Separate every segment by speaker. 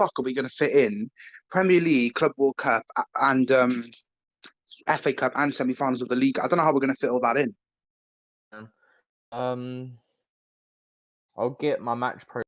Speaker 1: fuck are we going to fit in Premier League, Club World Cup, and FA Cup and semi-finals of the league? I don't know how we're going to fit all that in.
Speaker 2: Um, I'll get my match pro.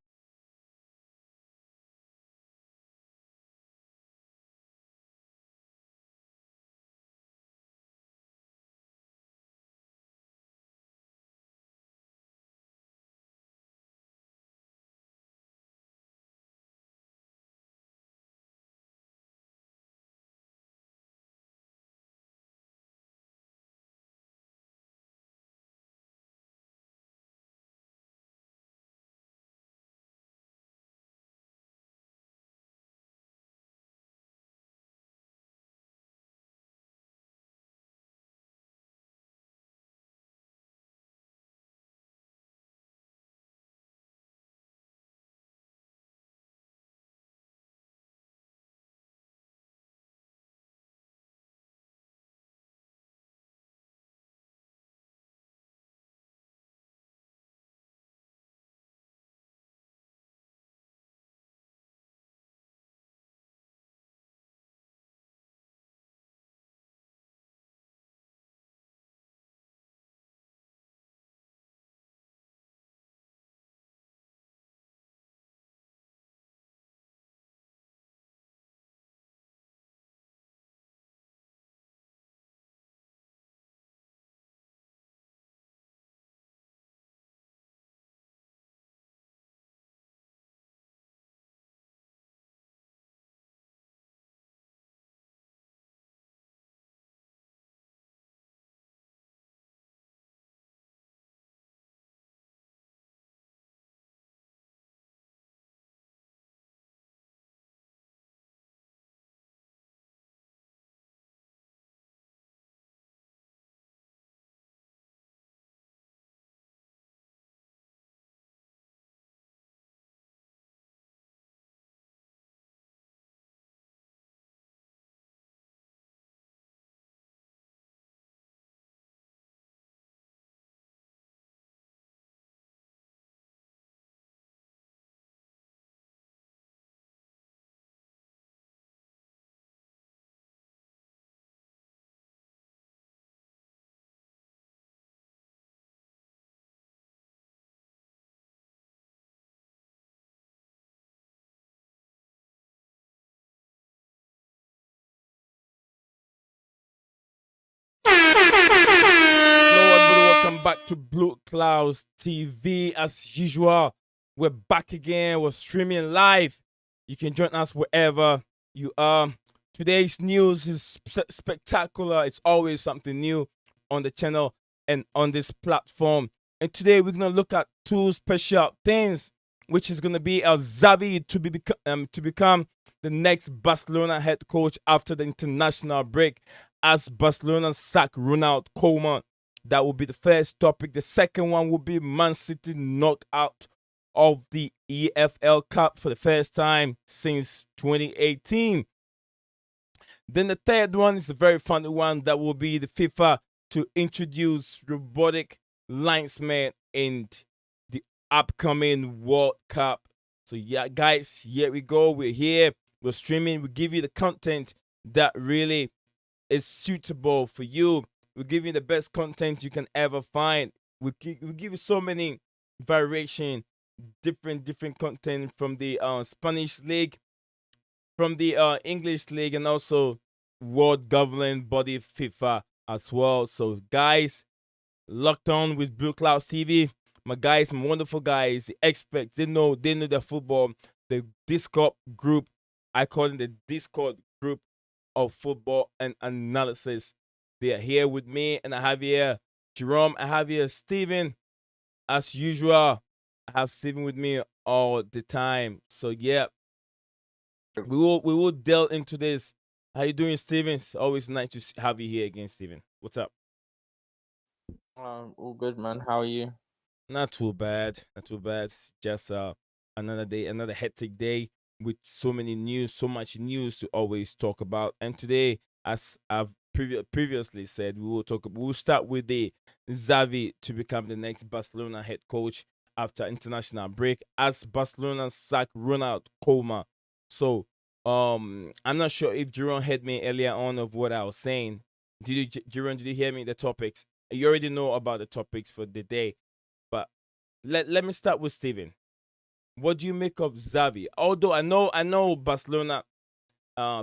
Speaker 3: Hello, everybody. Welcome back to Blue Clouds TV. As usual, we're back again. We're streaming live. You can join us wherever you are. Today's news is spectacular. It's always something new on the channel and on this platform. And today we're gonna look at two special things, which is gonna be Xavi to become the next Barcelona head coach after the international break, as Barcelona sack Ronald Koeman. That will be the first topic. The second one will be Man City knocked out of the EFL Cup for the first time since 2018. Then the third one is a very funny one. That will be the FIFA to introduce robotic linesmen in the upcoming World Cup. So yeah, guys, here we go. We're here. We're streaming. We give you the content that really is suitable for you. We give you the best content you can ever find. We give you so many variation, different content from the Spanish league, from the English league, and also world governing body FIFA as well. So guys, locked on with Blue Clouds TV. My guys, my wonderful guys, the experts, they know their football. The Discord group, I call it the Discord group of football and analysis. They are here with me, and I have here Jerome. I have here Steven. As usual, I have Steven with me all the time. So yeah, we will delve into this. How you doing, Steven? It's always nice to have you here again, Steven. What's up?
Speaker 2: All good, man. How are you?
Speaker 3: Not too bad. Not too bad. It's just another day, another hectic day with so many news, so much news to always talk about. And today, as I've previously said, we'll start with the Xavi to become the next Barcelona head coach after international break, as Barcelona sack Ronald Koeman. So I'm not sure if Jerome heard me earlier on of what I was saying. Did you, Jerome? Did you hear me? The topics. You already know about the topics for the day, but let me start with Steven. What do you make of Xavi? Although I know Barcelona,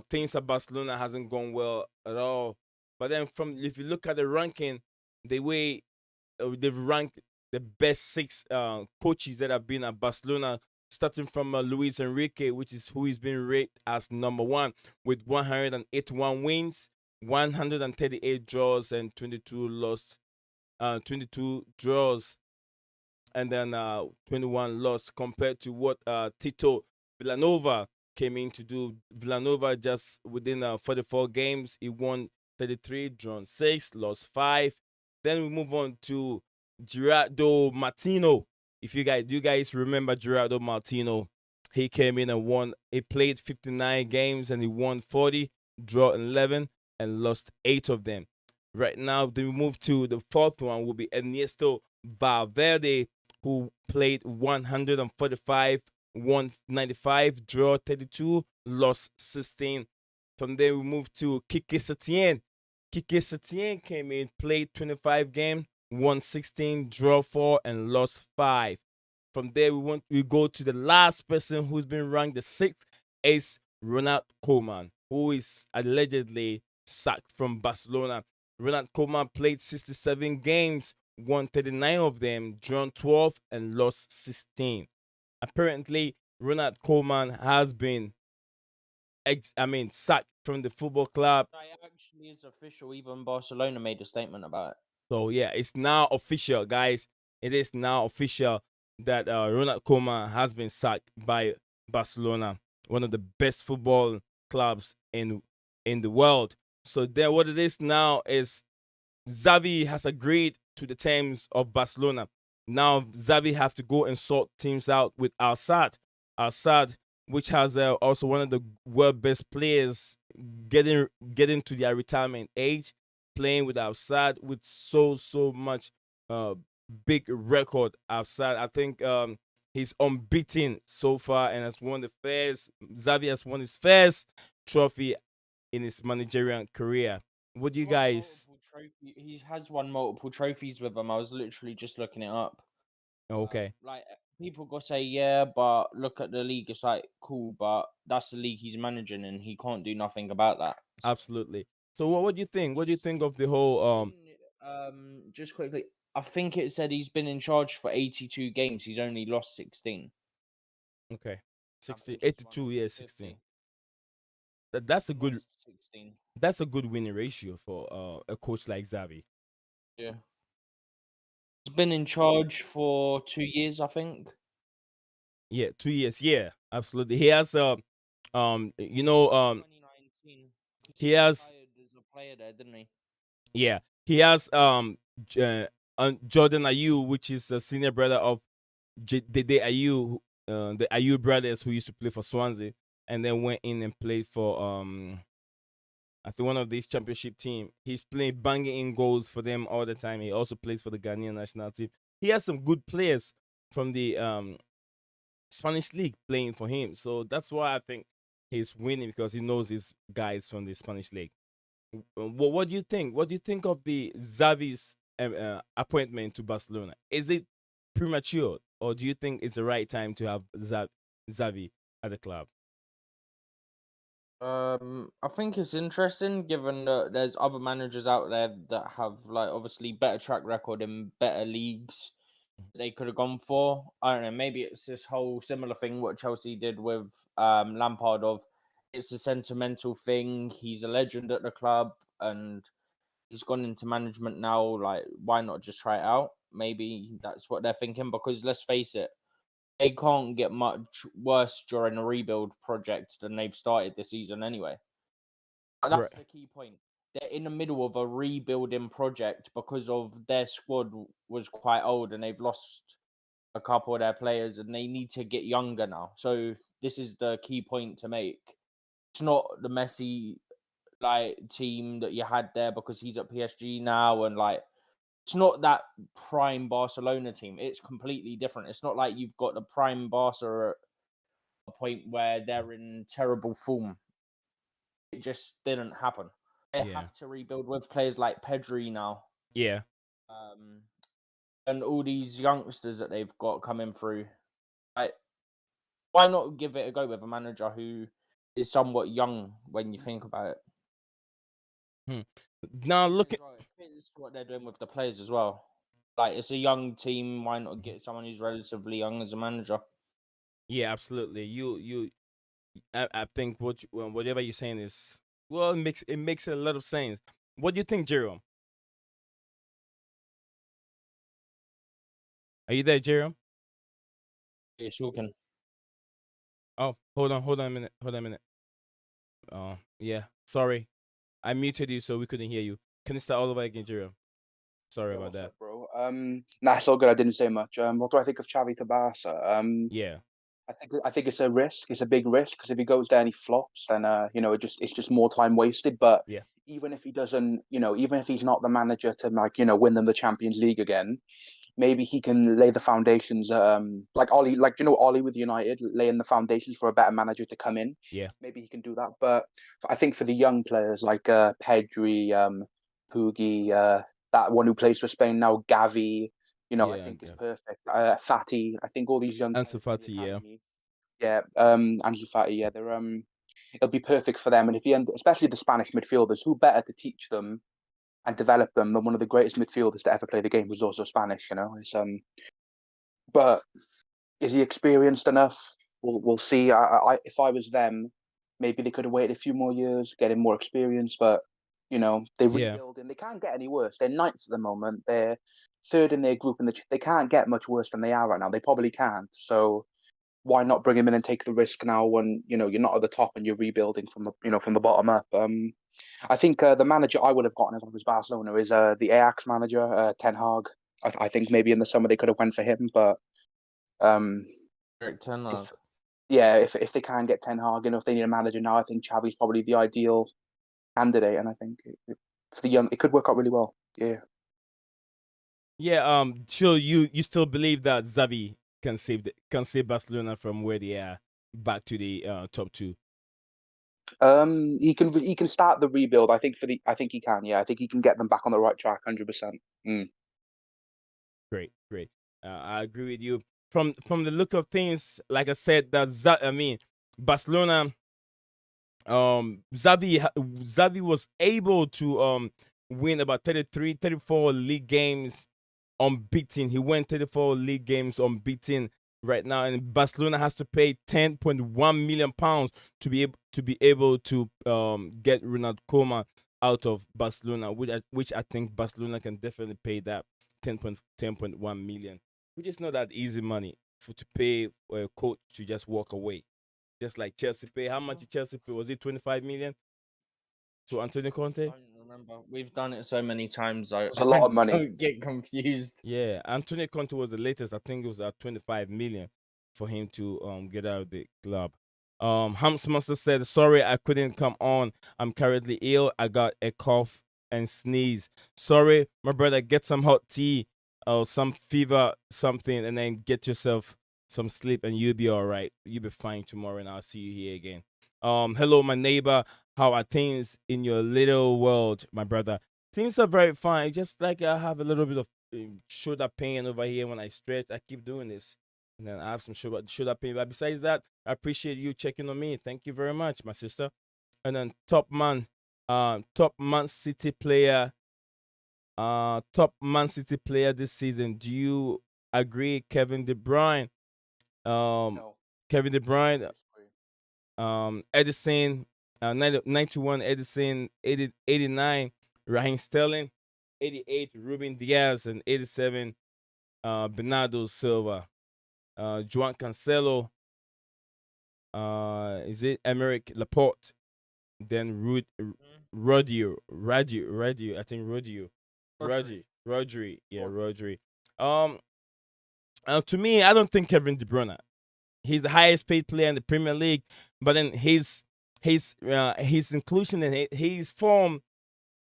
Speaker 3: things at Barcelona hasn't gone well at all. But then from if you look at the ranking, the way they've ranked the best six coaches that have been at Barcelona, starting from Luis Enrique, which is who is being rated as number one with 181 wins, 138 draws, and 22 draws, and then 21 lost compared to what Tito Villanova came in to do. Villanova just within 44 games, he won 33, drawn 6, lost 5. Then we move on to Gerardo Martino. If you guys remember Gerardo Martino, he came in and won. He played 59 games and he won 40, draw 11, and lost 8 of them. Right now, then we move to the fourth one will be Ernesto Valverde, who played 145, won 95, draw 32, lost 16. From there, we move to Kike Setien. Kike Setien came in, played 25 games, won 16, draw 4, and lost 5. From there, we go to the last person who's been ranked the 6th is Ronald Koeman, who is allegedly sacked from Barcelona. Ronald Koeman played 67 games, won 39 of them, drawn 12, and lost 16. Apparently, Ronald Koeman has been, sacked from the football club.
Speaker 2: It actually is official. Even Barcelona made a statement about it.
Speaker 3: So yeah, it's now official, guys. It is now official that Ronald Koeman has been sacked by Barcelona, one of the best football clubs in the world. So then, what it is now is Xavi has agreed to the terms of Barcelona. Now Xavi has to go and sort teams out with Al-Sadd, which has also one of the world best players getting to their retirement age, playing with Al-Sadd with so much big record. Al-Sadd, I think he's unbeaten so far and has won the first. Xavi has won his first trophy in his managerial career. What do you guys?
Speaker 2: He has won multiple trophies with them. I was literally just looking it up.
Speaker 3: Okay.
Speaker 2: Like people go say, yeah, but look at the league. It's like cool, but that's the league he's managing, and he can't do nothing about that.
Speaker 3: Absolutely. So what do you think? What do you think of the whole
Speaker 2: Just quickly, I think it said he's been in charge for 82 games. He's only lost 16.
Speaker 3: okay.
Speaker 2: I think
Speaker 3: 60
Speaker 2: he's
Speaker 3: 82
Speaker 2: won
Speaker 3: yeah,
Speaker 2: 50.
Speaker 3: 16. That's a good
Speaker 2: Lost 16.
Speaker 3: that's a good winning ratio for a coach like Xavi.
Speaker 2: Yeah. He's been in charge for 2 years, I think.
Speaker 3: Yeah, 2 years. Yeah, absolutely. He has
Speaker 2: 2019.
Speaker 3: he has
Speaker 2: Retired as a player there, didn't he?
Speaker 3: yeah, he has Jordan Ayew, which is a senior brother of Dede Ayew, the Ayew brothers who used to play for Swansea and then went in and played for I think one of these championship team. He's playing banging in goals for them all the time. He also plays for the Ghanaian national team. He has some good players from the Spanish league playing for him. So that's why I think he's winning because he knows his guys from the Spanish league. What do you think? What do you think of the Xavi's appointment to Barcelona? Is it premature, or do you think it's the right time to have Xavi at the club?
Speaker 2: I think it's interesting given that there's other managers out there that have like obviously better track record in better leagues they could have gone for. I don't know, maybe it's this whole similar thing what Chelsea did with Lampard of it's a sentimental thing. He's a legend at the club and he's gone into management now. Like, why not just try it out? Maybe that's what they're thinking because let's face it, they can't get much worse during a rebuild project than they've started this season anyway. And
Speaker 3: Right.
Speaker 2: that's the key point. They're in the middle of a rebuilding project because of their squad was quite old and they've lost a couple of their players and they need to get younger now. So this is the key point to make. It's not the Messi like team that you had there because he's at PSG now and like it's not that prime Barcelona team. It's completely different. It's not like you've got the prime Barca a point where they're in terrible form. It just didn't happen. They have to rebuild with players like Pedri now.
Speaker 3: Yeah.
Speaker 2: And all these youngsters that they've got coming through. Like, why not give it a go with a manager who is somewhat young when you think about it?
Speaker 3: Now look at
Speaker 2: what they're doing with the players as well. Like, it's a young team. Why not get someone who's relatively young as a manager?
Speaker 3: Yeah, absolutely. I think whatever you're saying is well, it makes a lot of sense. What do you think, Jerome? Are you there, Jerome?
Speaker 2: Yeah, sure can.
Speaker 3: Oh, hold on a minute. Oh, yeah. Sorry, I muted you so we couldn't hear you. Can you start all over again, Jerome? Sorry about
Speaker 1: What's
Speaker 3: that.
Speaker 1: up, bro? Nah, it's all good. I didn't say much. What do I think of Xavi to Barca?
Speaker 3: Yeah.
Speaker 1: I think it's a risk. It's a big risk because if he goes there and he flops, then it's just more time wasted. But
Speaker 3: Yeah.
Speaker 1: even if he doesn't, even if he's not the manager to win them the Champions League again, maybe he can lay the foundations. Like Ollie, Ollie with United, laying the foundations for a better manager to come in.
Speaker 3: Yeah.
Speaker 1: Maybe he can do that. But I think for the young players like Pedri, Puggy, that one who plays for Spain now, Gavi. I think it's perfect. Fati, I think all these young
Speaker 3: Ansu
Speaker 1: players
Speaker 3: Fati,
Speaker 1: in the
Speaker 3: yeah.
Speaker 1: academy, Ansu Fati, yeah, they're it'll be perfect for them. And if especially the Spanish midfielders, who better to teach them and develop them than one of the greatest midfielders to ever play the game, who's also Spanish. It's but is he experienced enough? We'll see. If I was them, maybe they could have waited a few more years, get him more experience. But they rebuild and they can't get any worse. They're ninth at the moment. They're third in their group, and they can't get much worse than they are right now. They probably can't. So why not bring him in and take the risk now when you're not at the top and you're rebuilding from the bottom up? I think the manager I would have gotten if I was Barcelona is the Ajax manager, Ten Hag. I think maybe in the summer they could have went for him, but
Speaker 2: Ten Hag.
Speaker 1: if they can get Ten Hag, if they need a manager now, I think Xavi's probably the ideal candidate, and I think for the young, it could work out really well. Yeah.
Speaker 3: Yeah. So you still believe that Xavi can save Barcelona from where they are back to the top two?
Speaker 1: He can start the rebuild. I think he can. Yeah, I think he can get them back on the right track, 100%.
Speaker 3: Great. I agree with you. From the look of things, like I said, Barcelona. Xavi was able to win about 34 league games unbeaten. He won 34 league games unbeaten right now, and Barcelona has to pay 10.1 million pounds to be able to get Ronald Koeman out of Barcelona, which I think Barcelona can definitely pay that 10.1 million, which is not that easy money to pay a coach to just walk away. Just like Chelsea pay. How much did Chelsea pay? Was it 25 million to Antonio Conte?
Speaker 2: I don't remember. We've done it so many times.
Speaker 1: It's a lot of money.
Speaker 2: Don't get confused.
Speaker 3: Yeah, Antonio Conte was the latest. I think it was at 25 million for him to get out of the club. Hams Monster said, "Sorry, I couldn't come on. I'm currently ill. I got a cough and sneeze. Sorry, my brother. Get some hot tea or some fever, something, and then get yourself some sleep, and you'll be all right. You'll be fine tomorrow, and I'll see you here again." Hello, my neighbor. How are things in your little world, my brother? Things are very fine. Just like I have a little bit of shoulder pain over here when I stretch. I keep doing this, and then I have some shoulder pain. But besides that, I appreciate you checking on me. Thank you very much, my sister. And then top Man City player, this season. Do you agree, Kevin De Bruyne?
Speaker 1: No.
Speaker 3: Kevin De Bruyne, Edison, 91 Edison, 89 Raheem Sterling, 88 Ruben Diaz, and 87 Bernardo Silva. Juan Cancelo, is it Emerick Laporte? Then Rodri, I think Rodri, yeah, Rodri. To me, I don't think Kevin De Bruyne. He's the highest paid player in the Premier League, but then his inclusion and his form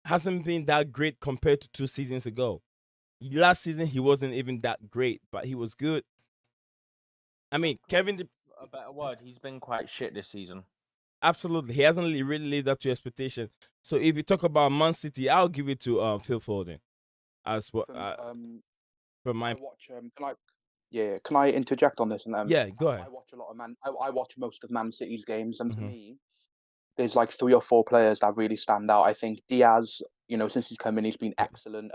Speaker 3: hasn't been that great compared to 2 seasons ago. Last season he wasn't even that great, but he was good. I mean, Kevin De
Speaker 2: a better word, he's been quite shit this season.
Speaker 3: Absolutely, he hasn't really lived up to expectation. So if you talk about Man City, I'll give it to Phil Foden as what from my
Speaker 1: Can I interject on this? And
Speaker 3: yeah. Go
Speaker 1: I
Speaker 3: ahead.
Speaker 1: watch a lot of I watch most of Man City's games, and to
Speaker 3: Mhm.
Speaker 1: me, there's like 3 or 4 players that really stand out. I think Diaz, since he's come in, he's been
Speaker 3: Yeah.
Speaker 1: excellent.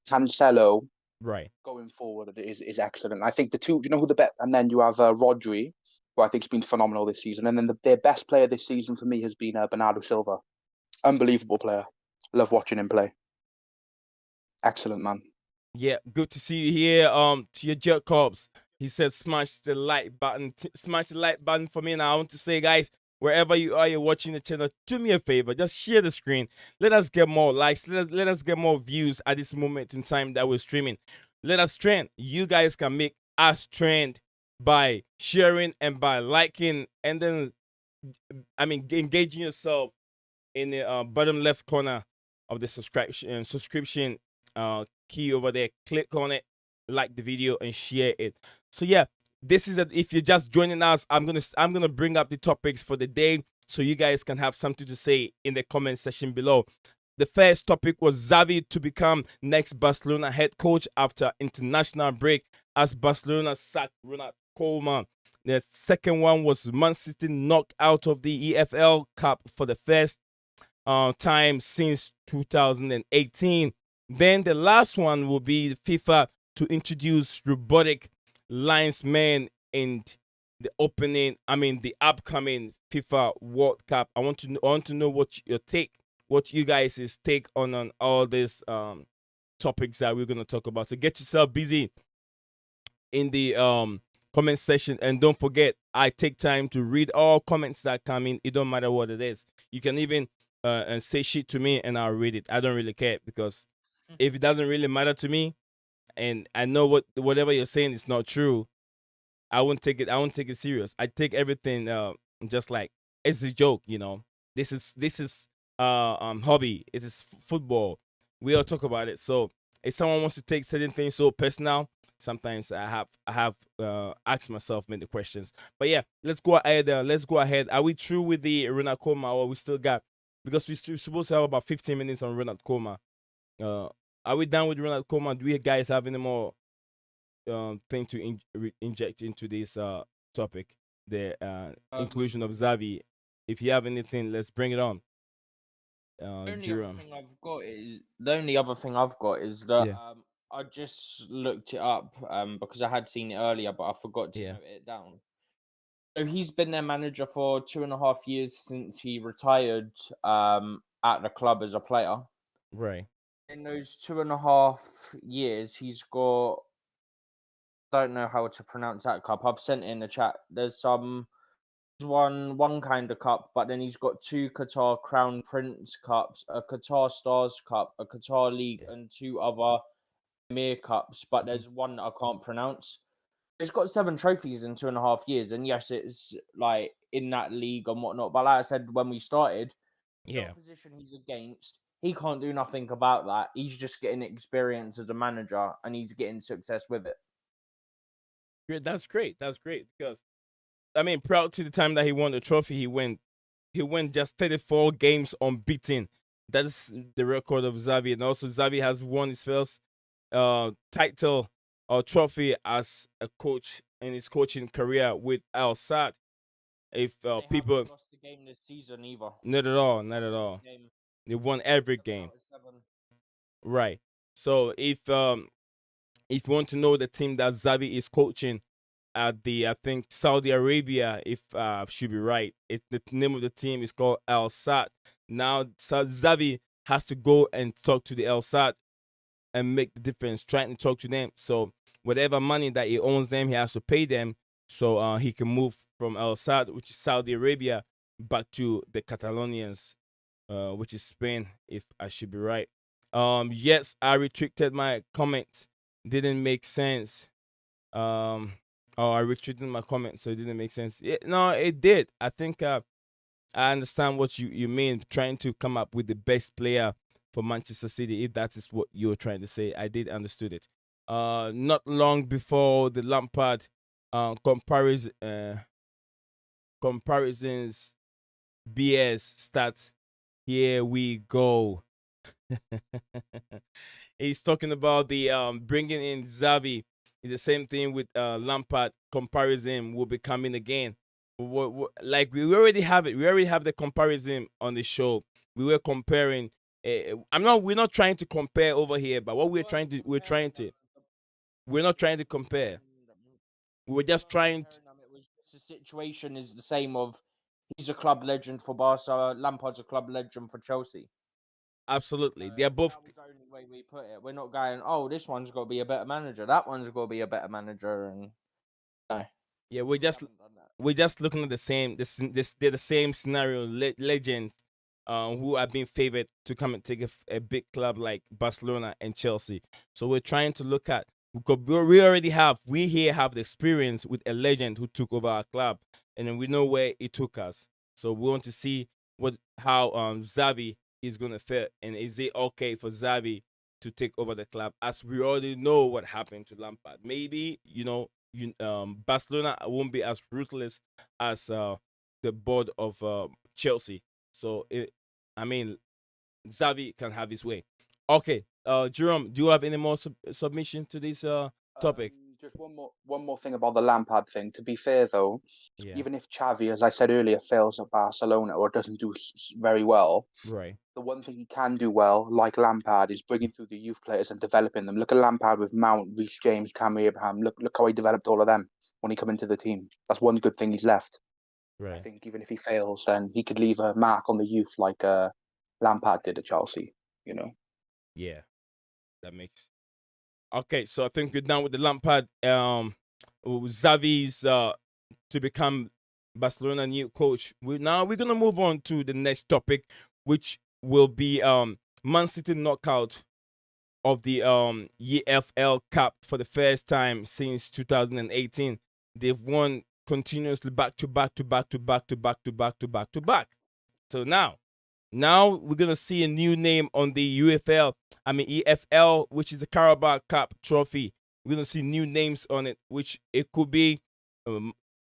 Speaker 1: Cancelo
Speaker 3: Right.
Speaker 1: going forward is excellent. I think the two, who the bet, and then you have Rodri, who I think has been phenomenal this season, and then their best player this season for me has been Bernardo Silva. Unbelievable player. Love watching him play. Excellent man.
Speaker 3: Yeah, good to see you here. To your jerk cops, he said, smash the like button. Smash the like button for me. Now I want to say, guys, wherever you are, you're watching the channel, do me a favor, just share the screen. Let us get more likes. Let us get more views at this moment in time that we're streaming. Let us trend. You guys can make us trend by sharing and by liking, and then engaging yourself in the bottom left corner of the subscription key over there. Click on it, like the video, and share it. So yeah, this is if you're just joining us, I'm gonna bring up the topics for the day so you guys can have something to say in the comment section below. The first topic was Xavi to become next Barcelona head coach after international break as Barcelona sacked Ronald Koeman. The second one was Man City knocked out of the EFL Cup for the first time since 2018. Then the last one will be FIFA to introduce robotic linesmen in the upcoming FIFA World Cup. I want to know what you guys' take on all these topics that we're gonna talk about. So get yourself busy in the comment section, and don't forget, I take time to read all comments that come in. It don't matter what it is. You can even and say shit to me and I'll read it. I don't really care, because if it doesn't really matter to me and I know whatever you're saying is not true, I won't take it serious. I take everything just like it's a joke, This is hobby. It is football. We all talk about it. So if someone wants to take certain things so personal, sometimes I have asked myself many questions. But yeah, let's go ahead. Are we through with the Ronald Koeman, or we still got, because we're supposed to have about 15 minutes on Ronald Koeman. Are we done with Ronald Koeman? Do we guys have any more thing to inject into this topic? The inclusion of Xavi. If you have anything, let's bring it on.
Speaker 2: The
Speaker 3: Jerome.
Speaker 2: only other thing I've got is that
Speaker 3: Yeah.
Speaker 2: I just looked it up because I had seen it earlier, but I forgot to note it down. So he's been their manager for 2.5 years since he retired at the club as a player.
Speaker 3: Right.
Speaker 2: In those 2.5 years, he's got, I don't know how to pronounce that cup. I've sent it in the chat. There's one kind of cup, but then he's got 2 Qatar Crown Prince Cups, a Qatar Stars Cup, a Qatar League, and 2 other Emir Cups. But there's one that I can't pronounce. He's got 7 trophies in 2.5 years, and yes, it's like in that league and whatnot. But like I said when we started, the opposition he's against, he can't do nothing about that. He's just getting experience as a manager, and he's getting success with it.
Speaker 3: That's great. That's great, because proud to the time that he won the trophy, he went just 34 games unbeaten. That is the record of Xavi, and also Xavi has won his first title or trophy as a coach in his coaching career with Al Sadd. If people
Speaker 2: haven't lost the game this season either.
Speaker 3: Not at all. They won every game. Right. So if you want to know the team that Xavi is coaching at I think Saudi Arabia, if should be right, the name of the team is called Al Sadd. Now Xavi has to go and talk to the Al Sadd and make the difference, trying to talk to them. So whatever money that he owns them, he has to pay them, so he can move from Al Sadd, which is Saudi Arabia, back to the Catalonians, which is Spain, if I should be right. Yes, I restricted my comment. Didn't make sense. I restricted my comment, so it didn't make sense. No, it did. I think I understand what you mean, trying to come up with the best player for Manchester City, if that is what you're trying to say. I did understood it. Not long before the Lampard comparison, comparisons, BS stats. Here we go. He's talking about the bringing in Xavi. It's the same thing with Lampard. Comparison will be coming again. Like we already have it. We already have the comparison on the show. We were comparing. We're not trying to compare over here, but what we're not trying to compare. We were just trying to.
Speaker 2: It was just the situation is the same of he's a club legend for Barca, Lampard's a club legend for Chelsea.
Speaker 3: Absolutely, they're both.
Speaker 2: That was the only way we put it. We're not going, oh, this one's got to be a better manager. That one's got to be a better manager, and no.
Speaker 3: Yeah, we're just looking at the same. They're the same scenario. Legends, who are being favored to come and take a big club like Barcelona and Chelsea. So we're trying to look at. Because we here have the experience with a legend who took over our club, and then we know where it took us. So we want to see how Xavi is gonna fare, and is it okay for Xavi to take over the club, as we already know what happened to Lampard. Maybe Barcelona won't be as ruthless as the board of Chelsea. So Xavi can have his way. Okay, Jerome, do you have any more submission to this topic?
Speaker 1: Just one more thing about the Lampard thing. To be fair, though,
Speaker 3: Yeah.
Speaker 1: even if Xavi, as I said earlier, fails at Barcelona or doesn't do very well,
Speaker 3: Right.
Speaker 1: the one thing he can do well, like Lampard, is bringing through the youth players and developing them. Look at Lampard with Mount, Reece James, Tammy Abraham. Look how he developed all of them when he come into the team. That's one good thing he's left.
Speaker 3: Right.
Speaker 1: I think even if he fails, then he could leave a mark on the youth like Lampard did at Chelsea.
Speaker 3: Yeah, that makes. Okay, so I think we're done with the Lampard. Xavi's to become Barcelona new coach. We're gonna move on to the next topic, which will be Man City knockout of the EFL Cup for the first time since 2018. They've won continuously back to back. So now we're gonna see a new name on the EFL, which is the Carabao Cup trophy. We're gonna see new names on it, which it could be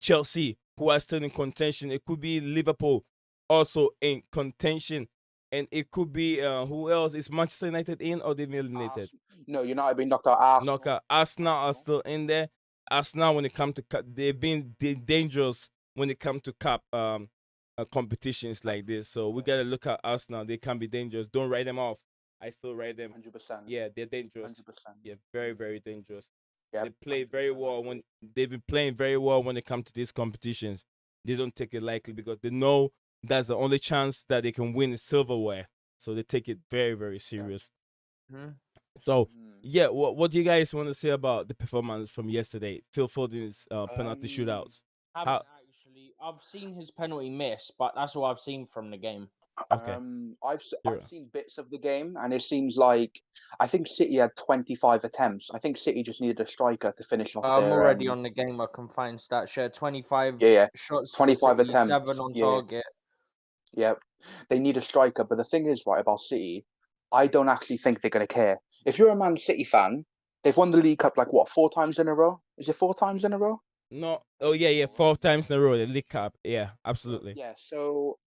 Speaker 3: Chelsea, who are still in contention. It could be Liverpool, also in contention, and it could be who else? Is Manchester United in, or they've been eliminated?
Speaker 1: No, United been knocked out.
Speaker 3: Arsenal are still in there. Arsenal, when it comes to cup, they've been dangerous when it comes to cup competitions like this. So we gotta look at Arsenal. They can be dangerous. Don't write them off. I still write them.
Speaker 1: 100%.
Speaker 3: Yeah, they're dangerous.
Speaker 1: 100%.
Speaker 3: Yeah, very, very dangerous.
Speaker 1: Yeah,
Speaker 3: they play very well when they've been playing very well when it comes to these competitions. They don't take it lightly because they know that's the only chance that they can win silverware. So they take it very, very serious.
Speaker 2: Yeah. Mm-hmm.
Speaker 3: So yeah, what do you guys want to say about the performance from yesterday? Phil Foden's penalty shootouts.
Speaker 2: I've seen his penalty miss, but that's all I've seen from the game.
Speaker 3: Okay.
Speaker 1: I've seen bits of the game, and it seems like I think City had 25 attempts. I think City just needed a striker to finish off.
Speaker 2: I'm already on the game. I can find stat share 25 shots,
Speaker 1: 25
Speaker 2: for City,
Speaker 1: attempts,
Speaker 2: 7 on target.
Speaker 1: Yeah, they need a striker, but the thing is, right, about City, I don't actually think they're going to care. If you're a Man City fan, they've won the League Cup like what, 4 times in a row? Is it 4 times in a row?
Speaker 3: No. Oh yeah, 4 times in a row the League Cup. Yeah, absolutely.
Speaker 1: Yeah, so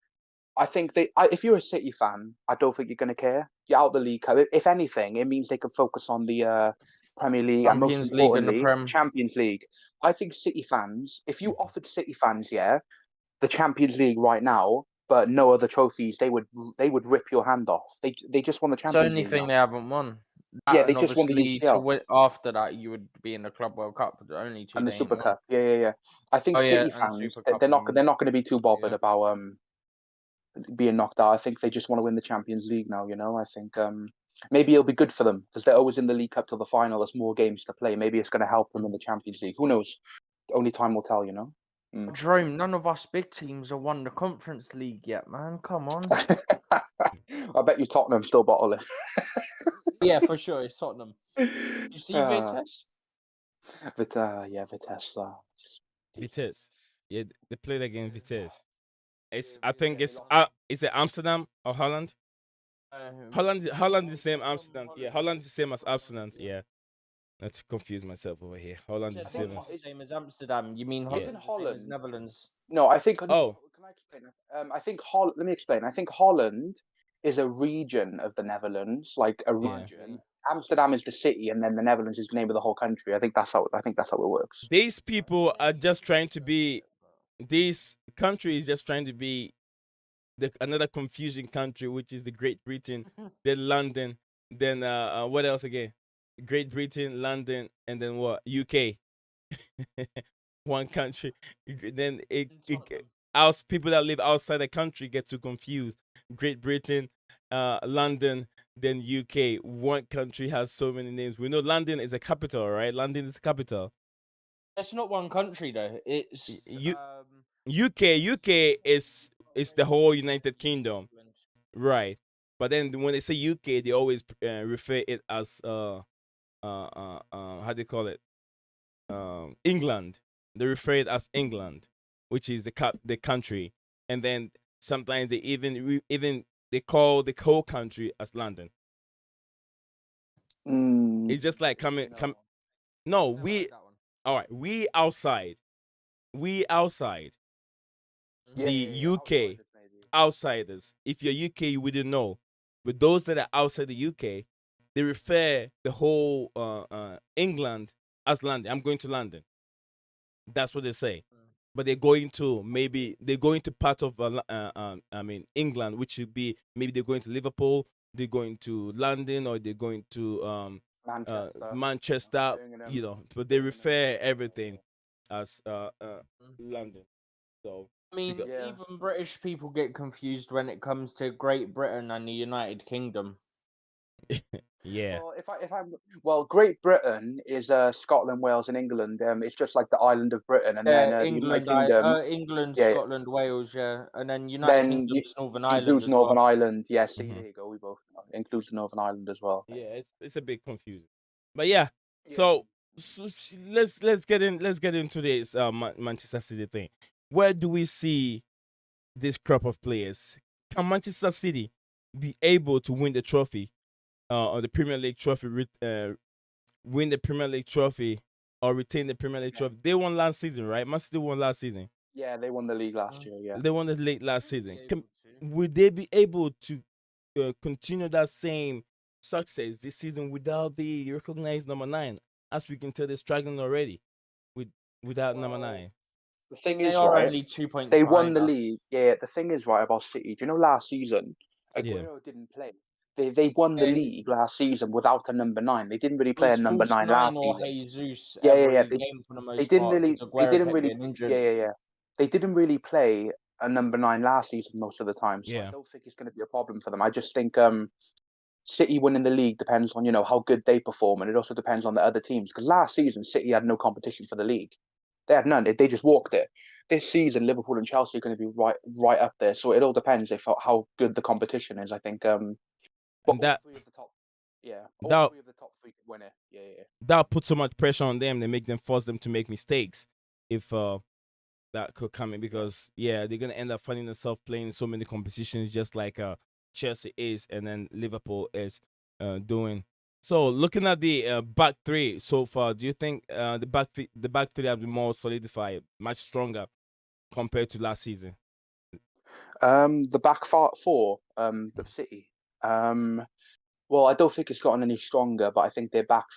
Speaker 1: I think if you're a City fan, I don't think you're going to care. You're out the League Cup. If anything, it means they can focus on the Premier League and most importantly, Champions League. I think City fans, if you offered City fans, the Champions League right now, but no other trophies, they would rip your hand off. They just won the Champions League.
Speaker 2: It's the only thing they haven't won.
Speaker 1: They just won the UCL.
Speaker 2: After that, you would be in the Club World Cup. The only two
Speaker 1: and the Super Cup. Yeah. I think City fans, they're not going to be too bothered about being knocked out. I think they just want to win the Champions League now. I think maybe it'll be good for them because they're always in the League Cup till the final. There's more games to play. Maybe it's going to help them in the Champions League. Who knows? Only time will tell.
Speaker 2: Jerome, none of us big teams have won the Conference League yet, man. Come on.
Speaker 1: I bet you Tottenham still bottle it.
Speaker 2: Yeah, for sure. It's Tottenham. You see Vitesse?
Speaker 1: Vitesse.
Speaker 3: Vitesse. Yeah, they played against Vitesse. I think is it Amsterdam or Holland? Holland is the same Amsterdam. Yeah, Holland is the same as Amsterdam. Yeah. Let's confuse myself over here. Holland
Speaker 2: Said
Speaker 3: is
Speaker 1: think
Speaker 2: Holland's the
Speaker 3: seventh.
Speaker 2: same as Amsterdam. You mean
Speaker 3: Yeah.
Speaker 2: Holland's
Speaker 1: Isn't
Speaker 2: the same as
Speaker 1: Holland?
Speaker 2: Netherlands?
Speaker 1: No, I think.
Speaker 3: Oh.
Speaker 1: Can I explain? I think Let me explain. I think Holland is a region of the Netherlands, like a
Speaker 3: Yeah.
Speaker 1: region. Amsterdam is the city, and then the Netherlands is the name of the whole country. I think that's how it works.
Speaker 3: These people are just trying to be. This country is just trying to be another confusing country, which is the Great Britain, then London, then what else again? Great Britain, London, and then what? UK. One country. Then people that live outside the country get too confused. Great Britain, London, then UK. One country has so many names. We know London is a capital, right? London is the capital.
Speaker 2: It's not one country though. It's
Speaker 3: UK is the whole United Kingdom, right? But then when they say UK, they always refer it as how do you call it? England. They refer it as England, which is the country, and then sometimes they even they call the whole country as London. It's just like come. No, we all right. We outside the UK outsiders. If you're UK, you wouldn't know, but those that are outside the UK, they refer the whole England as London. I'm going to London. That's what they say. But they're going to part of England, which should be maybe they're going to Liverpool, they're going to London, or they're going to Manchester,
Speaker 1: Birmingham.
Speaker 3: but they refer everything as London. So
Speaker 2: I mean,
Speaker 1: Yeah.
Speaker 2: even British people get confused when it comes to Great Britain and the United Kingdom.
Speaker 3: yeah.
Speaker 1: Well, Great Britain is Scotland, Wales, and England. It's just like the island of Britain, and then the
Speaker 2: England,
Speaker 1: United Kingdom.
Speaker 2: England,
Speaker 1: Yeah.
Speaker 2: Scotland, Wales, yeah, and then United
Speaker 1: Then
Speaker 2: Kingdom's Northern Ireland
Speaker 1: includes
Speaker 2: as
Speaker 1: Northern
Speaker 2: well.
Speaker 1: Ireland. Yes,
Speaker 3: Mhm.
Speaker 1: there you go. We both includes the Northern Ireland as well.
Speaker 3: Yeah, it's a bit confusing, but yeah. So let's get into this Manchester City thing. Where do we see this crop of players? Can Manchester City be able to win the trophy, or the Premier League trophy, win the Premier League trophy, or retain the Premier League trophy? They won last season, right? Man City won last season.
Speaker 1: Yeah, they won the league last year. Yeah.
Speaker 3: They won the league last season.
Speaker 2: Be able to.
Speaker 3: Would they be able to continue that same success this season without the recognized number 9? As we can tell, they're struggling already without number 9.
Speaker 1: The thing
Speaker 2: They
Speaker 1: is,
Speaker 2: are
Speaker 1: right?
Speaker 2: only 2 points
Speaker 1: They won
Speaker 2: behind
Speaker 1: the
Speaker 2: us.
Speaker 1: league. Yeah, the thing is, right, about City. Do you know last season, Aguero didn't play. They won the league last season without a number 9. They didn't really
Speaker 2: It
Speaker 1: play a
Speaker 2: was
Speaker 1: number
Speaker 2: false
Speaker 1: 9
Speaker 2: 9
Speaker 1: last
Speaker 2: or
Speaker 1: season.
Speaker 2: Jesus
Speaker 1: Yeah,
Speaker 2: every
Speaker 1: yeah.
Speaker 2: game for the
Speaker 1: They
Speaker 2: most
Speaker 1: didn't
Speaker 2: part.
Speaker 1: really.
Speaker 2: because
Speaker 1: They
Speaker 2: Aguero
Speaker 1: didn't
Speaker 2: kept
Speaker 1: really.
Speaker 2: getting injured.
Speaker 1: Yeah. They didn't really play a number 9 last season most of the time. So
Speaker 3: Yeah.
Speaker 1: I don't think it's going to be a problem for them. I just think City winning the league depends on how good they perform, and it also depends on the other teams. Because last season City had no competition for the league; they had none. They just walked it. This season, Liverpool and Chelsea are going to be right up there. So it all depends how good the competition is. I think. But
Speaker 3: And that
Speaker 1: all three of the top,
Speaker 3: that-
Speaker 1: 3 of the top 3 could win it. Yeah.
Speaker 3: that puts so much pressure on them. They make them force them to make mistakes. If that could come in, because they're gonna end up finding themselves playing so many competitions, just like Chelsea is, and then Liverpool is doing. So looking at the back 3 so far, do you think the back three have been more solidified, much stronger compared to last season?
Speaker 1: The back 4 of City. Well, I don't think it's gotten any stronger, but I think their back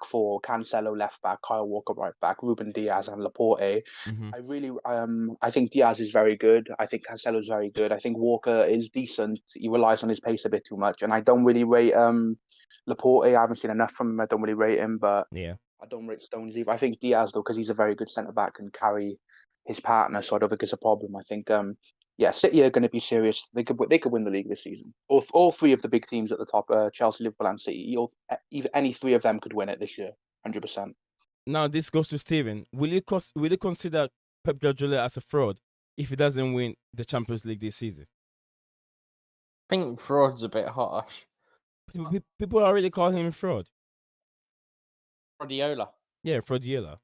Speaker 1: 4: Cancelo left back, Kyle Walker right back, Ruben Diaz and Laporte. I think Diaz is very good. I think Cancelo is very good. I think Walker is decent. He relies on his pace a bit too much, and I don't really rate Laporte. I haven't seen enough from him. I don't really rate him, but
Speaker 3: Yeah.
Speaker 1: I don't rate Stones either. I think Diaz though, because he's a very good centre back, can carry his partner, so I don't think it's a problem. I think City are going to be serious. They could win the league this season. All 3 of the big teams at the top, Chelsea, Liverpool, and City. Any 3 of them could win it this year, 100%.
Speaker 3: Now this goes to Steven. Will you consider Pep Guardiola as a fraud if he doesn't win the Champions League this season?
Speaker 2: I think fraud's a bit harsh.
Speaker 3: People already call him a fraud.
Speaker 2: Guardiola.
Speaker 3: Yeah, Fraudiola.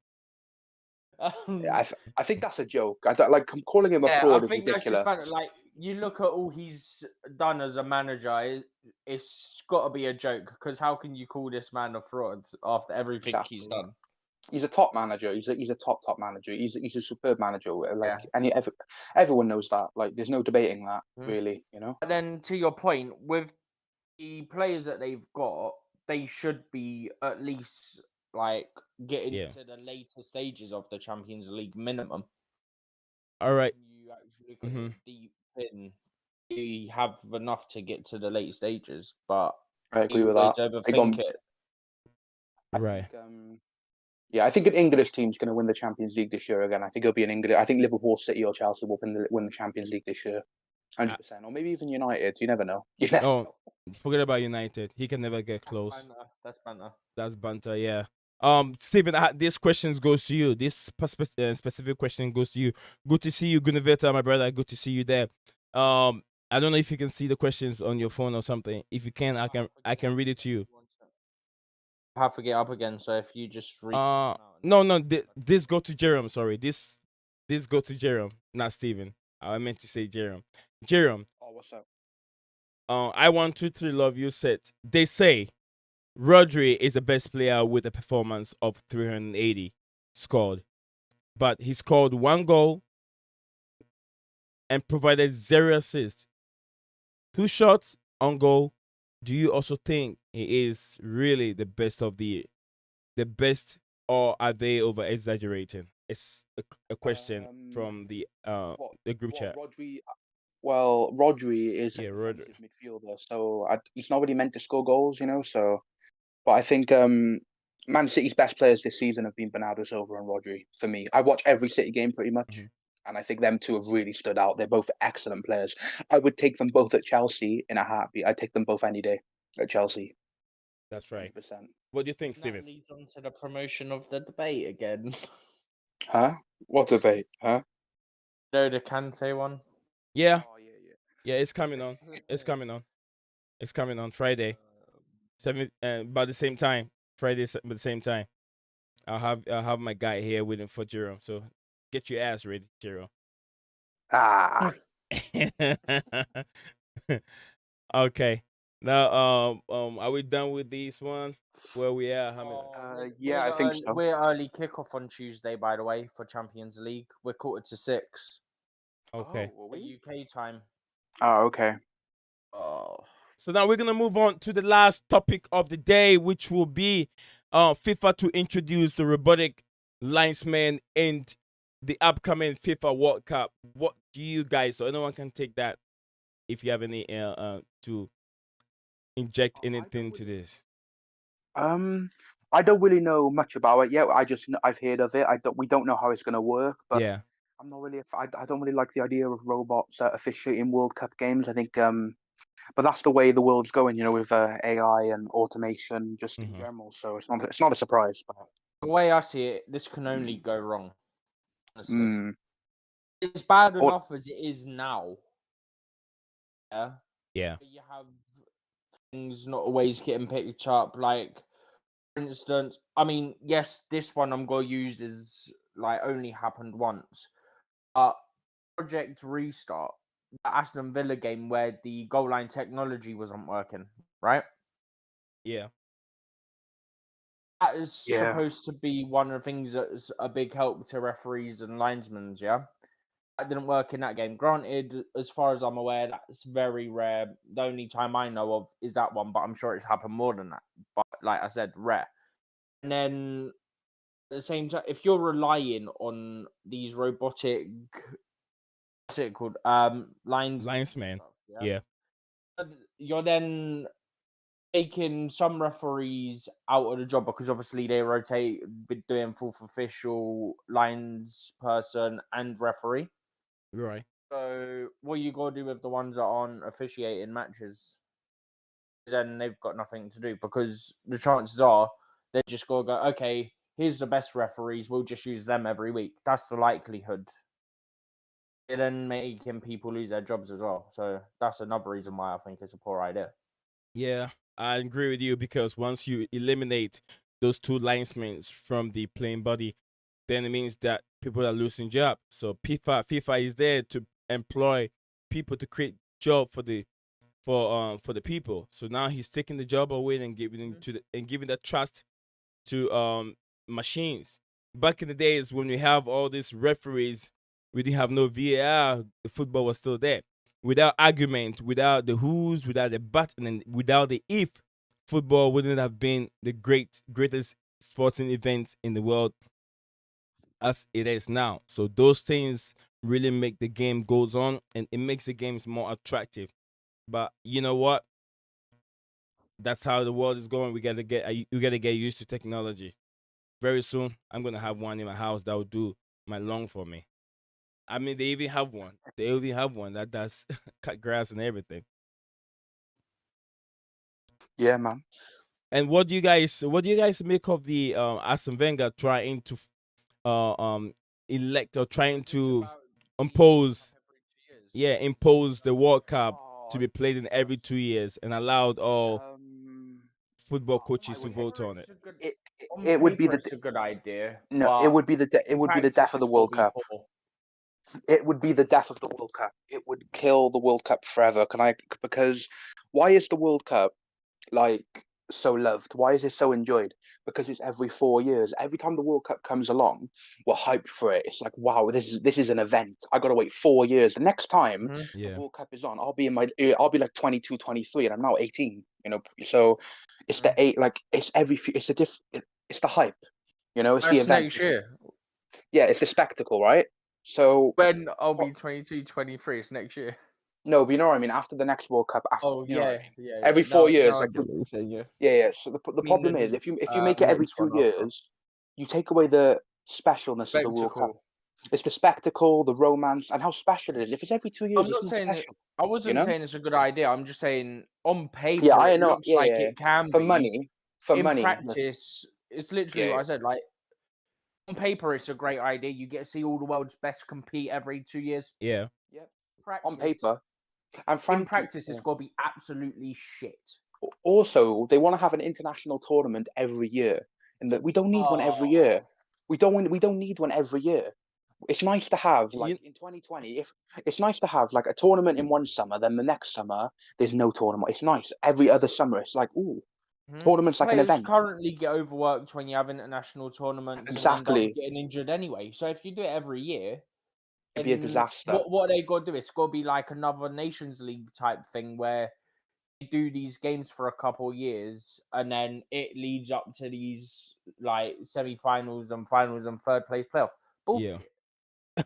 Speaker 1: I think that's a joke. I'm calling him a fraud is
Speaker 2: I think
Speaker 1: ridiculous.
Speaker 2: that's just like you look at all he's done as a manager, it's got to be a joke. Because how can you call this man a fraud after everything he's
Speaker 1: Exactly.
Speaker 2: done?
Speaker 1: He's a top manager. He's a top manager. He's a superb manager. Like,
Speaker 2: Yeah.
Speaker 1: and everyone knows that. Like, there's no debating that, really. You know.
Speaker 2: But then, to your point, with the players that they've got, they should be at least like getting to the later stages of the Champions League minimum.
Speaker 3: All right.
Speaker 2: You actually look at the deep in, you have enough to get to the late stages, but
Speaker 1: I agree
Speaker 2: you
Speaker 1: with
Speaker 2: always
Speaker 1: that.
Speaker 2: overthink it.
Speaker 3: Right.
Speaker 1: Yeah, I think an English team's going to win the Champions League this year again. I think it'll be an English. I think Liverpool, City, or Chelsea will win the Champions League this year, 100%, or maybe even United. You never know. You never know.
Speaker 3: Forget about United. He can never get close.
Speaker 2: That's banter.
Speaker 3: That's banter. Yeah. Stephen, this question goes to you. This specific question goes to you. Good to see you, Gunaveta, my brother. Good to see you there. I don't know if you can see the questions on your phone or something. If you can, I can read it to you.
Speaker 2: I have to get up again, so if you just read.
Speaker 3: No, this go to Jerome. Sorry, this go to Jerome, not Steven. I meant to say Jerome. Jerome.
Speaker 1: Oh, what's up?
Speaker 3: I want to love you. Said they say Rodri is the best player with a performance of 380 scored, but he scored 1 goal and provided 0 assists, 2 shots on goal. Do you also think he is really the best of the best, or are they over exaggerating? It's a question from the group chat.
Speaker 1: Rodri is a defensive midfielder, so he's not really meant to score goals, you know. So, but I think Man City's best players this season have been Bernardo Silva and Rodri. For me, I watch every City game pretty much. And I think them two have really stood out. They're both excellent players. I would take them both at Chelsea in a heartbeat. I'd take them both any day at Chelsea.
Speaker 3: That's right.
Speaker 1: 100%.
Speaker 3: What do you think, Steven?
Speaker 2: That leads on to the promotion of the debate again.
Speaker 1: Huh? What debate? Huh?
Speaker 2: No, the Kante one.
Speaker 3: Yeah. Oh, yeah, it's coming on. It's coming on Friday. 7 about the same time. Friday at the same time. I'll have my guy here waiting for Jerome. So get your ass ready, Jerome. Okay. Now, are we done with this one? Where we at?
Speaker 1: Yeah, I think so.
Speaker 2: We're early kickoff on Tuesday, by the way, for Champions League. We're 5:45.
Speaker 3: Okay.
Speaker 2: UK time.
Speaker 1: Oh, okay.
Speaker 2: Oh.
Speaker 3: So now we're gonna move on to the last topic of the day, which will be FIFA to introduce the robotic linesman in the upcoming FIFA World Cup. What do you guys? So anyone can take that if you have any to inject anything to this.
Speaker 1: I don't really know much about it yet. I've heard of it. We don't know how it's gonna work, but
Speaker 3: yeah,
Speaker 1: I'm not really. I don't really like the idea of robots officiating World Cup games. I think, but that's the way the world's going, you know, with AI and automation just in general. So it's not a surprise. But
Speaker 2: the way I see it, this can only go wrong. Honestly, it's bad enough as it is now.
Speaker 3: Yeah.
Speaker 2: You have things not always getting picked up. Like, for instance, I mean, yes, this one I'm going to use is like only happened once. Project Restart, the Aston Villa game where the goal line technology wasn't working, right?
Speaker 3: Yeah.
Speaker 2: That is supposed to be one of the things that's a big help to referees and linesmen, yeah? That didn't work in that game. Granted, as far as I'm aware, that's very rare. The only time I know of is that one, but I'm sure it's happened more than that. But like I said, rare. And then at the same time, if you're relying on these robotic, what's it called?
Speaker 3: Linesman. Yeah.
Speaker 2: You're then taking some referees out of the job because obviously they rotate doing fourth official, lines person, and referee.
Speaker 3: Right.
Speaker 2: So what you got to do with the ones that aren't officiating matches? Then they've got nothing to do because the chances are they just got to go, okay, here's the best referees. We'll just use them every week. That's the likelihood. It then making people lose their jobs as well. So that's another reason why I think it's a poor idea.
Speaker 3: Yeah, I agree with you because once you eliminate those two linesmen from the playing body, then it means that people are losing jobs. So FIFA is there to employ people to create job for the people. So now he's taking the job away and giving that trust to machines. Back in the days when we have all these referees, we didn't have no VAR. The football was still there. Without argument, without the who's, without the but, and then without the if, football wouldn't have been the greatest sporting event in the world as it is now. So those things really make the game goes on, and it makes the games more attractive. But you know what? That's how the world is going. We gotta get used to technology. Very soon, I'm gonna have one in my house that will do my lawn for me. I mean, they even have one. They even have one that does cut grass and everything.
Speaker 1: Yeah, man.
Speaker 3: And what do you guys make of the Arsene Wenger trying to elect or trying to impose the World Cup to be played in every 2 years and allowed all football coaches to vote on it?
Speaker 1: It would be
Speaker 2: It's a good idea.
Speaker 1: no. It would be the death of the World Cup.
Speaker 2: Poor.
Speaker 1: It would be the death of the World Cup. It would kill the World Cup forever. Because why is the World Cup like so loved? Why is it so enjoyed? Because it's every 4 years. Every time the World Cup comes along, we're hyped for it. It's like, wow, this is an event. I gotta wait 4 years. The next time the World Cup is on, I'll be like 22, 23, and I'm now 18. So it's the the hype. It's the event.
Speaker 2: Next year.
Speaker 1: Yeah, it's the spectacle, right? So
Speaker 2: When I'll be 22, 23, it's next year.
Speaker 1: no, but you know what I mean. After the next World Cup, every
Speaker 2: No,
Speaker 1: 4 years,
Speaker 2: no, I
Speaker 1: like
Speaker 2: get what you're saying, yeah.
Speaker 1: yeah. So the problem is, if you make it every
Speaker 2: next
Speaker 1: 2
Speaker 2: one after.
Speaker 1: years, you take away the specialness of the World Cup.
Speaker 2: Spectacle.
Speaker 1: It's the spectacle, the romance, and how special it is. If it's every 2 years,
Speaker 2: I'm not
Speaker 1: it's
Speaker 2: saying
Speaker 1: not
Speaker 2: it.
Speaker 1: special.
Speaker 2: I wasn't saying it's a good idea. I'm just saying on paper
Speaker 1: Yeah, I
Speaker 2: it
Speaker 1: know.
Speaker 2: looks like it can
Speaker 1: For
Speaker 2: be.
Speaker 1: money,
Speaker 2: In
Speaker 1: yes.
Speaker 2: practice, it's literally what I said. Like on paper, it's a great idea. You get to see all the world's best compete every 2 years.
Speaker 3: Yeah.
Speaker 1: Yep.
Speaker 2: Practice,
Speaker 1: On paper, and frankly,
Speaker 2: in practice, it's got to be absolutely shit.
Speaker 1: Also, they want to have an international tournament every year, and that we don't need one every year. We don't need one every year. It's nice to have in 2020. If it's nice to have like a tournament in one summer, then the next summer there's no tournament. It's nice. Every other summer, it's like tournaments like an
Speaker 2: Players
Speaker 1: event.
Speaker 2: currently get overworked when you have international tournaments and end up getting injured anyway. So if you do it every year,
Speaker 1: it'd be a disaster.
Speaker 2: What they got to do is got to be like another Nations League type thing where they do these games for a couple of years and then it leads up to these like semi-finals and finals and third place playoff. Bullshit.
Speaker 3: Yeah.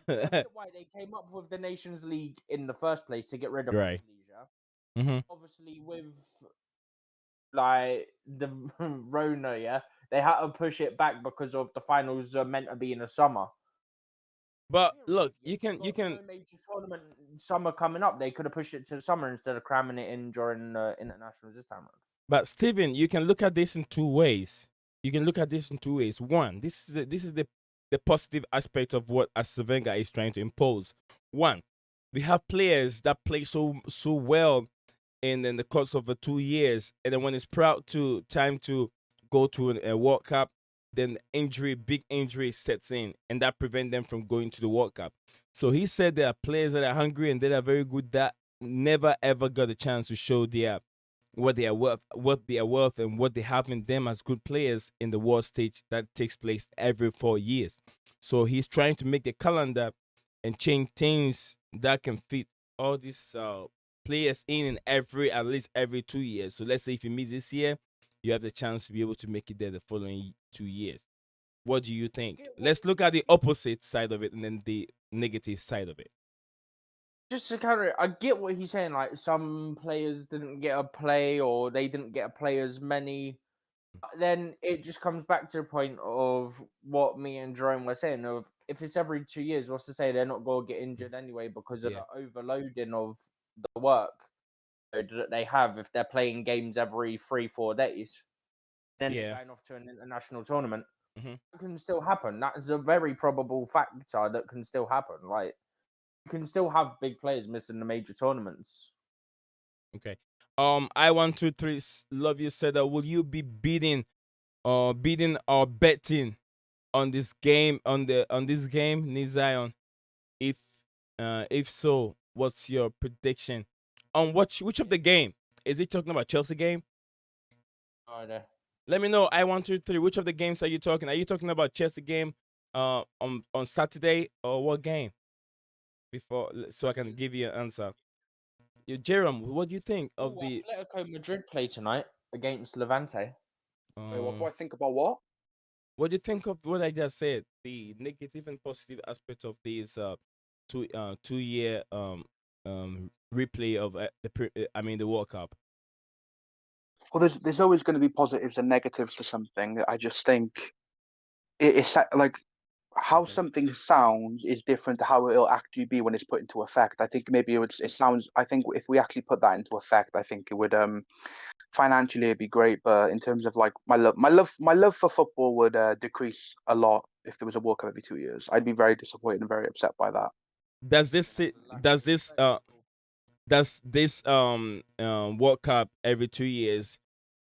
Speaker 2: That's why they came up with the Nations League in the first place, to get rid of
Speaker 3: Right.
Speaker 2: Indonesia. Obviously, with like the Rona, they had to push it back because of the finals are meant to be in the summer.
Speaker 3: But look, you can
Speaker 2: No major tournament summer coming up. They could have pushed it to summer instead of cramming it in during internationals this time around.
Speaker 3: But Steven, you can look at this in two ways. One, this is the positive aspect of what Arsene Wenger is trying to impose. One, we have players that play so well in the course of the 2 years, and then when it's time to go to a World Cup, then big injury sets in, and that prevents them from going to the World Cup. So he said there are players that are hungry and that are very good that never ever got a chance to show what they are worth, and what they have in them as good players in the world stage that takes place every 4 years. So he's trying to make the calendar and change things that can fit all these players in at least every 2 years. So let's say if you miss this year, you have the chance to be able to make it there the following 2 years. What do you think? Let's look at the opposite side of it and then the negative side of it.
Speaker 2: Just to counter it, I get what he's saying. Like some players didn't get a play, or they didn't get to play as many. But then it just comes back to the point of what me and Jerome were saying. Of if it's every 2 years, what's to say they're not going to get injured anyway because of the overloading of the work that they have if they're playing games every 3-4 days. Then going off to an international tournament. It can still happen. That is a very probable factor that can still happen. Like, you can still have big players missing the major tournaments.
Speaker 3: Okay. I123 Love You said that will you be bidding or betting on this game Nizion? If so, what's your prediction on which of the game? Is he talking about Chelsea game?
Speaker 2: No idea.
Speaker 3: Let me know. I 1, 2, 3. Which of the games are you talking? Are you talking about Chelsea game on Saturday, or what game? Before, so I can give you an answer. Jerome, what do you think of the
Speaker 2: Atletico Madrid play tonight against Levante.
Speaker 1: Wait, what do
Speaker 3: um,
Speaker 1: I think about what?
Speaker 3: what do you think of what I just said? The negative and positive aspects of these 2 year replay of the World Cup.
Speaker 1: Well, there's always going to be positives and negatives to something. I just think it's like how
Speaker 3: Okay.
Speaker 1: something sounds is different to how it'll actually be when it's put into effect. I think maybe it sounds. I think if we actually put that into effect, I think it would financially it'd be great. But in terms of like my love for football would decrease a lot if there was a World Cup every 2 years. I'd be very disappointed and very upset by that.
Speaker 3: Does this World Cup every 2 years,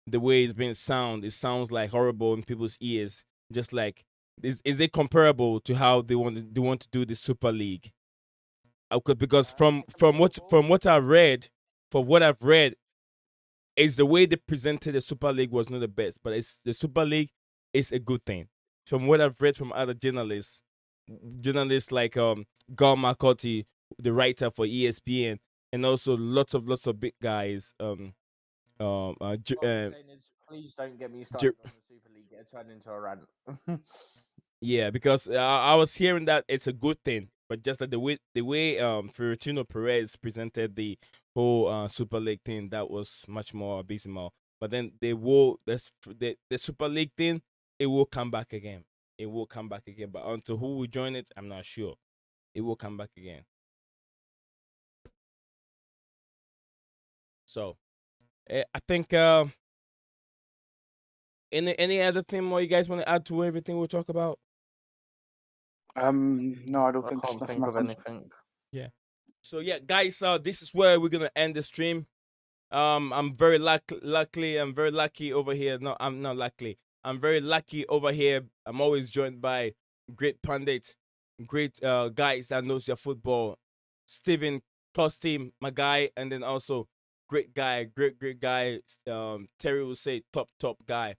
Speaker 3: the way it's been it sounds like horrible in people's ears. Just like is it comparable to how they want to do the Super League? Because from what I've read, is the way they presented the Super League was not the best, but it's the Super League is a good thing. From what I've read from other journalists like Gal Marcotti, the writer for ESPN, and also lots of big guys.
Speaker 2: What I'm saying is, please don't get me started on the Super League. Get turned into a rant.
Speaker 3: Yeah, because I was hearing that it's a good thing, but just that the way Florentino Perez presented the whole Super League thing, that was much more abysmal. But then the Super League thing, it will come back again. It will come back again. But until who will join it, I'm not sure. It will come back again. So, I think any other thing more you guys want to add to everything we'll talk about?
Speaker 1: No, I don't
Speaker 2: I
Speaker 1: think
Speaker 2: can't
Speaker 1: nothing
Speaker 2: think
Speaker 1: that
Speaker 2: of
Speaker 1: comes.
Speaker 2: anything.
Speaker 3: Yeah. So yeah, guys, this is where we're gonna end the stream. I'm very lucky. I'm very lucky over here. No, I'm not lucky. I'm very lucky over here. I'm always joined by great pundits, great guys that knows your football. Steven Costume, my guy, and then also great guy. Terry will say top guy.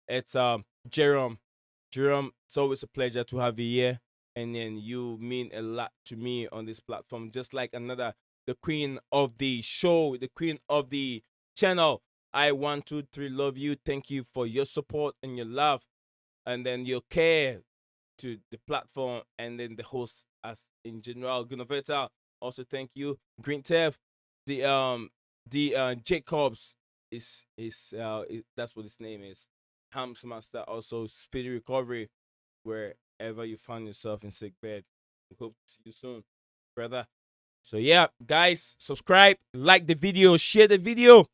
Speaker 3: It's Jerome. Jerome, it's always a pleasure to have you here. And then you mean a lot to me on this platform, just like the queen of the show, the queen of the channel. I 1, 2, 3 love you. Thank you for your support and your love, and then your care to the platform, and then the host as in general. Gunoveta, also thank you. Green Tev, the Jacobs that's what his name is. Hams Master, also speedy recovery wherever you find yourself in sick bed. We hope to see you soon, brother. So yeah, guys, subscribe, like the video, share the video.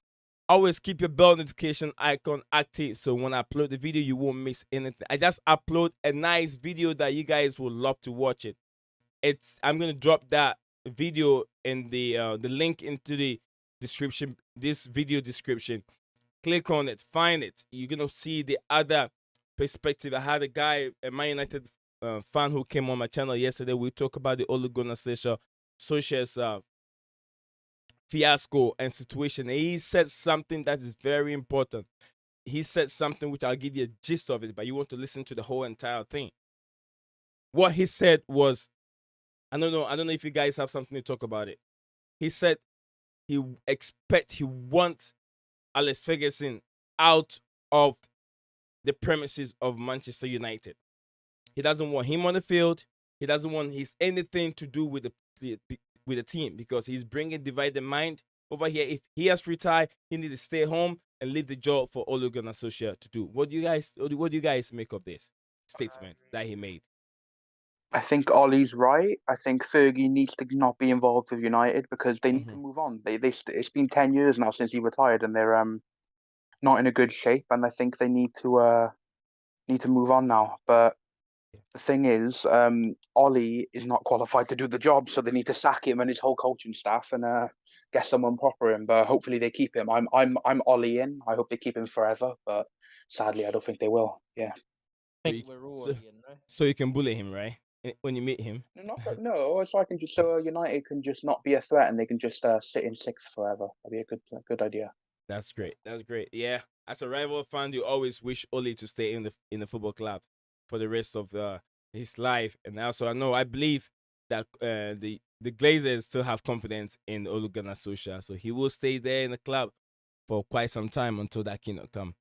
Speaker 3: Always keep your bell notification icon active, so when I upload the video, you won't miss anything. I just upload a nice video that you guys will love to watch it. I'm gonna drop that video in the link into the description, this video description. Click on it, find it. You're gonna see the other perspective. I had a Man United fan who came on my channel yesterday. We talked about the Ole Gunnar Solskjaer's fiasco and situation. And he said something that is very important. He said something which I'll give you a gist of it, but you want to listen to the whole entire thing. What he said was, I don't know if you guys have something to talk about it. He said he wants Alex Ferguson out of the premises of Manchester United. He doesn't want him on the field. He doesn't want anything to do with the team, because he's bringing divided mind over here. If he has to retire, he needs to stay home and leave the job for Ole Gunnar Solskjaer to do. What do you guys make of this statement that he made?
Speaker 1: I think Ollie's right. I think Fergie needs to not be involved with United because they need to move on. It's been 10 years now since he retired, and they're not in a good shape, and I think they need to move on now. But the thing is, Ollie is not qualified to do the job, so they need to sack him and his whole coaching staff and get someone proper in. But hopefully they keep him. I'm Ollie in. I hope they keep him forever. But sadly, I don't think they will. Yeah.
Speaker 2: I think we're all
Speaker 3: So you can bully him, right? when you meet him.
Speaker 1: No, so I can just so United can just not be a threat and they can just sit in sixth forever. That'd be a good idea.
Speaker 3: That's great. That's great. Yeah, as a rival fan, you always wish Ole to stay in the football club for the rest of his life. And also, I believe that the Glazers still have confidence in Ole Gunnar Solskjaer, so he will stay there in the club for quite some time until that cannot come.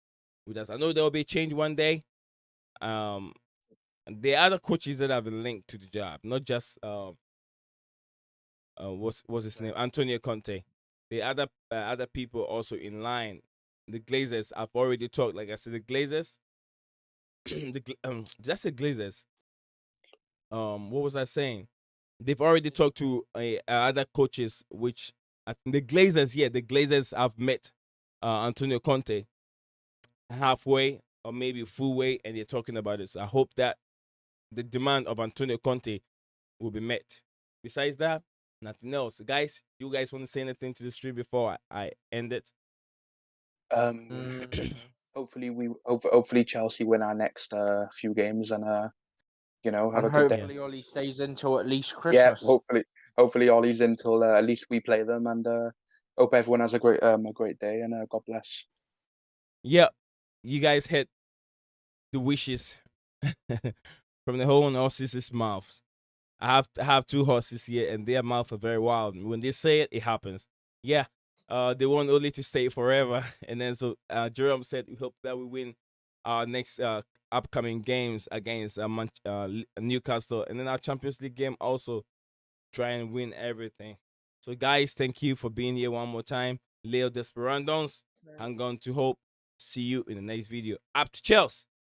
Speaker 3: With that, I know there will be a change one day. There are other coaches that have been linked to the job, not just what's his name, Antonio Conte. The other people also in line. The Glazers, I've already talked. Like I said, the Glazers. Just the Glazers. What was I saying? They've already talked to other coaches, which I think the Glazers. Yeah, the Glazers have met Antonio Conte halfway or maybe full way, and they're talking about it. So I hope that the demand of Antonio Conte will be met. Besides that, nothing else. Guys, you guys want to say anything to the stream before I end it?
Speaker 1: Hopefully Chelsea win our next few games and have
Speaker 2: And
Speaker 1: a good day.
Speaker 2: hopefully Ollie stays until at least
Speaker 1: Yeah,
Speaker 2: Christmas.
Speaker 1: hopefully Ollie's until at least we play them, and hope everyone has a great day, and God bless.
Speaker 3: Yep, you guys had the wishes from the whole horses' mouths. I have two horses here, and their mouths are very wild. When they say it, it happens. Yeah, they want Oli to stay forever, and then so Jerome said we hope that we win our next upcoming games against Newcastle, and then our Champions League game also try and win everything. So guys, thank you for being here one more time. Leo Desperandos, hang on to hope. See you in the next video. Up to Chelsea.